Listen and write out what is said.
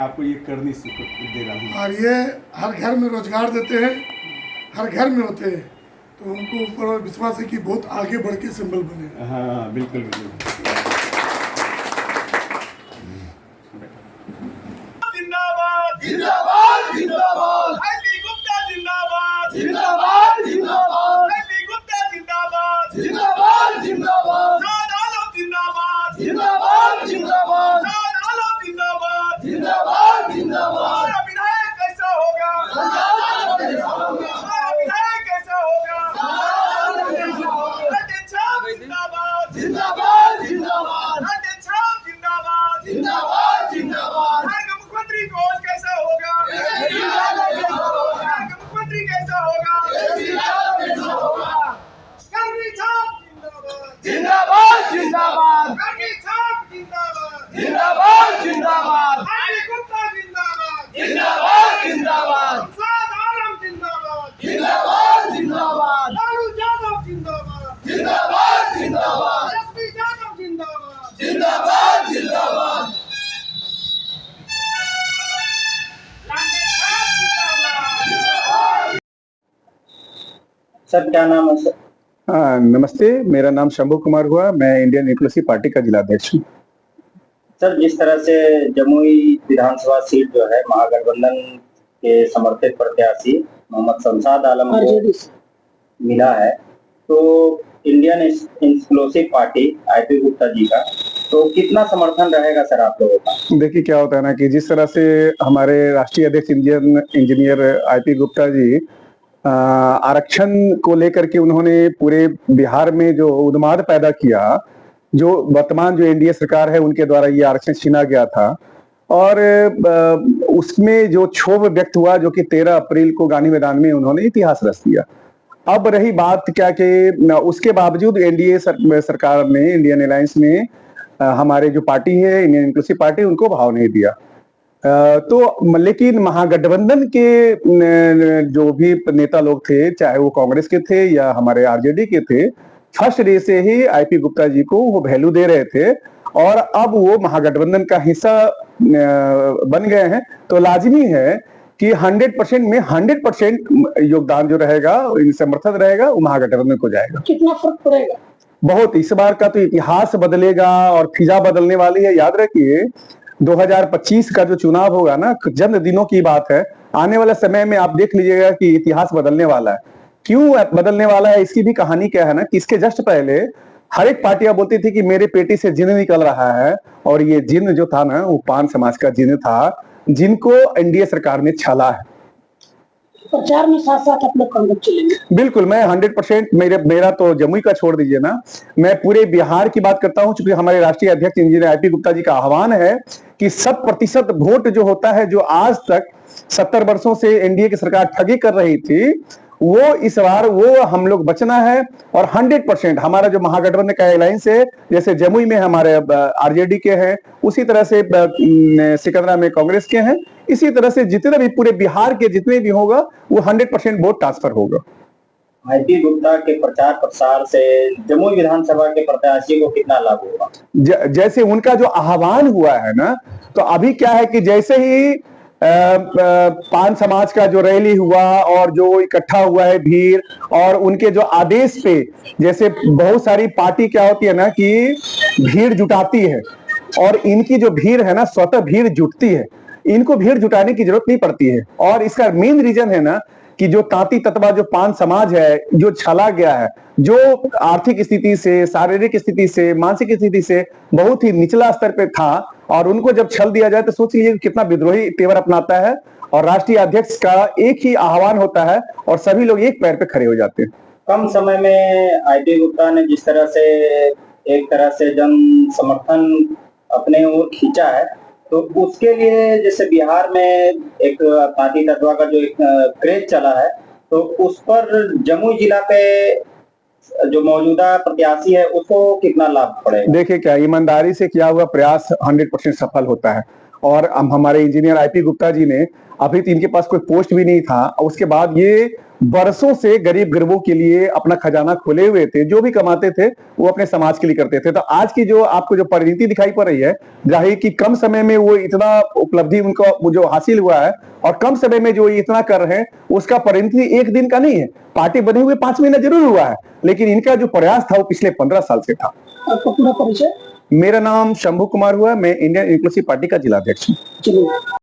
आपको ये कर नहीं दे रहा हूँ। और ये हर घर में रोजगार देते हैं, हर घर में होते हैं, तो उनको ऊपर विश्वास है कि बहुत आगे बढ़ के सिंबल बने। हाँ बिल्कुल बिल्कुल। जिंदाबाद जिंदाबाद जिंदाबाद आईपी गुप्ता जिंदाबाद जिंदाबाद जिंदाबाद आईपी गुप्ता जिंदाबाद जिंदाबाद जिंदाबाद शाद आलम जिंदाबाद जिंदाबाद जिंदाबाद शाद आलम जिंदाबाद जिंदाबाद जिंदाबाद हमारा विधायक कैसा होगा, हमारा विधायक कैसा होगा, लड्डू छाप जिंदाबाद जिंदाबाद जिंदाबाद लड्डू छाप जिंदाबाद जिंदाबाद जिंदाबाद मुख्यमंत्री कोच कैसा होगा, मुख्यमंत्री कैसा होगा, कर्मी छाप जिंदाबाद जिंदाबाद कर्मी छाप जिंदाबाद जिंदाबाद जिंदाबाद आईपी गुप्ता जिंदाबाद जिंदाबाद जिंदाबाद शाद आलम जिंदाबाद जिंदाबाद जिंदाबाद लालू यादव जिंदाबाद जिंदाबाद जिंदाबाद एसपी यादव जिंदाबाद जिंदाबाद जिंदाबाद सर क्या नाम है सर? नमस्ते, मेरा नाम शंभू कुमार हुआ। मैं इंडियन इंक्लूसिव पार्टी का जिला अध्यक्ष हूँ। सर जिस तरह से जमुई विधानसभा सीट जो है महागठबंधन के समर्थित प्रत्याशी मोहम्मद शमशाद आलम को मिला है, तो Indian inclusive party IP Gupta ji का तो कितना समर्थन रहेगा सर आप लोगों का? देखिए क्या होता है ना कि जिस तरह से हमारे राष्ट्रीय अध्यक्ष इंजीनियर आईपी गुप्ता जी आरक्षण को लेकर के उन्होंने पूरे बिहार में जो उन्माद पैदा किया, जो वर्तमान जो एनडीए सरकार है उनके द्वारा ये आरक्षण छीना गया था, और उसमें जो क्षोभ व्यक्त हुआ जो कि 13 अप्रैल को गांधी मैदान में उन्होंने इतिहास रच दिया। अब रही बात क्या कि उसके बावजूद एनडीए सरकार ने, इंडियन अलायंस ने हमारे जो पार्टी है इंडियन इंक्लूसिव पार्टी, उनको भाव नहीं दिया। तो लेकिन महागठबंधन के जो भी नेता लोग थे, चाहे वो कांग्रेस के थे या हमारे आरजेडी के थे, फर्स्ट डे से ही आईपी गुप्ता जी को वो वैल्यू दे रहे थे, और अब वो महागठबंधन का हिस्सा बन गए हैं, तो लाजिमी है कि 100% में 100% योगदान जो रहेगा, समर्थन रहेगा, वो महागठबंधन को जाएगा। कितना फर्क पड़ेगा? बहुत। इस बार का तो इतिहास बदलेगा और फिजा बदलने वाली है। याद रखिए 2025 का जो चुनाव होगा ना, चंद दिनों की बात है, आने वाले समय में आप देख लीजिएगा कि इतिहास बदलने वाला है। क्यों बदलने वाला है, इसकी भी कहानी क्या है ना कि इसके जस्ट पहले हर एक पार्टियां बोलती थी कि मेरे पेटी से जिन्न निकल रहा है, और ये जिन्न जो था ना वो पान समाज का जिन्न था, जिनको एनडीए सरकार ने छाला है। प्रचार में साथ साथ आप लोग कांग्रेस चलेंगे? बिल्कुल, मैं 100% मेरा तो जमुई का छोड़ दीजिए ना, मैं पूरे बिहार की बात करता हूं, क्योंकि हमारे राष्ट्रीय अध्यक्ष इंजीनियर आईपी गुप्ता जी का आह्वान है कि 100% वोट जो होता है, जो आज तक 70 वर्षों से एनडीए की सरकार ठगी कर रही थी, वो इस बार वो हम लोग बचना है। और 100% हमारा जो महागठबंधन का अलायंस है, जैसे जमुई में हमारे आरजेडी के हैं, उसी तरह से सिकंदरा में कांग्रेस के हैं, इसी तरह से जितने भी पूरे बिहार के जितने भी होगा वो 100% वोट ट्रांसफर होगा। आईपी गुप्ता के प्रचार प्रसार से जमुई विधानसभा के प्रत्याशी को कितना लाभ होगा? जैसे उनका जो आह्वान हुआ है ना, तो अभी क्या है कि जैसे ही पान समाज का जो रैली हुआ और जो इकट्ठा हुआ है भीड़, और उनके जो आदेश पे, जैसे बहुत सारी पार्टी क्या होती है ना कि भीड़ जुटाती है, और इनकी जो भीड़ है ना स्वतः भीड़ जुटती है, इनको भीड़ जुटाने की जरूरत नहीं पड़ती है। और इसका मेन रीजन है ना कि जो तांती तत्वा जो पान समाज है, जो छला गया है, जो आर्थिक स्थिति से, शारीरिक स्थिति से, मानसिक स्थिति से बहुत ही निचला स्तर पे था, और उनको जब छल दिया जाए तो सोच लीजिए कितना विद्रोही तेवर अपनाता है। और राष्ट्रीय अध्यक्ष का एक ही आह्वान होता है और सभी लोग एक पैर पे खड़े हो जाते हैं। कम समय में आईपी गुप्ता ने जिस तरह से एक तरह से जन समर्थन अपने ओर खींचा है, तो उसके लिए जैसे बिहार में एक तांती तत्वा का जो एक क्रेज चला है, तो उस पर जमुई जिला पे जो मौजूदा प्रत्याशी है उसको कितना लाभ पड़ेगा? देखिए क्या ईमानदारी से किया हुआ प्रयास 100% सफल होता है। और हमारे इंजीनियर आईपी गुप्ता जी ने, अभी तो इनके पास कोई पोस्ट भी नहीं था, उसके बाद ये बरसों से गरीब गरीबों के लिए अपना खजाना खोले हुए थे, जो भी कमाते थे वो अपने समाज के लिए करते थे। तो आज की जो आपको जो परिणति दिखाई पड़ रही है, जाहिर कि कम समय में वो इतना उपलब्धि उनको वो जो हासिल हुआ है और कम समय में जो इतना कर रहे हैं, उसका परिणति एक दिन का नहीं है। पार्टी बने हुए 5 महीना जरूर हुआ है, लेकिन इनका जो प्रयास था वो पिछले 15 साल से था। आपका पूरा परिचय? मेरा नाम शंभू कुमार हुआ, मैं इंडियन इंक्लूसिव पार्टी का जिला अध्यक्ष हूँ। चलिए।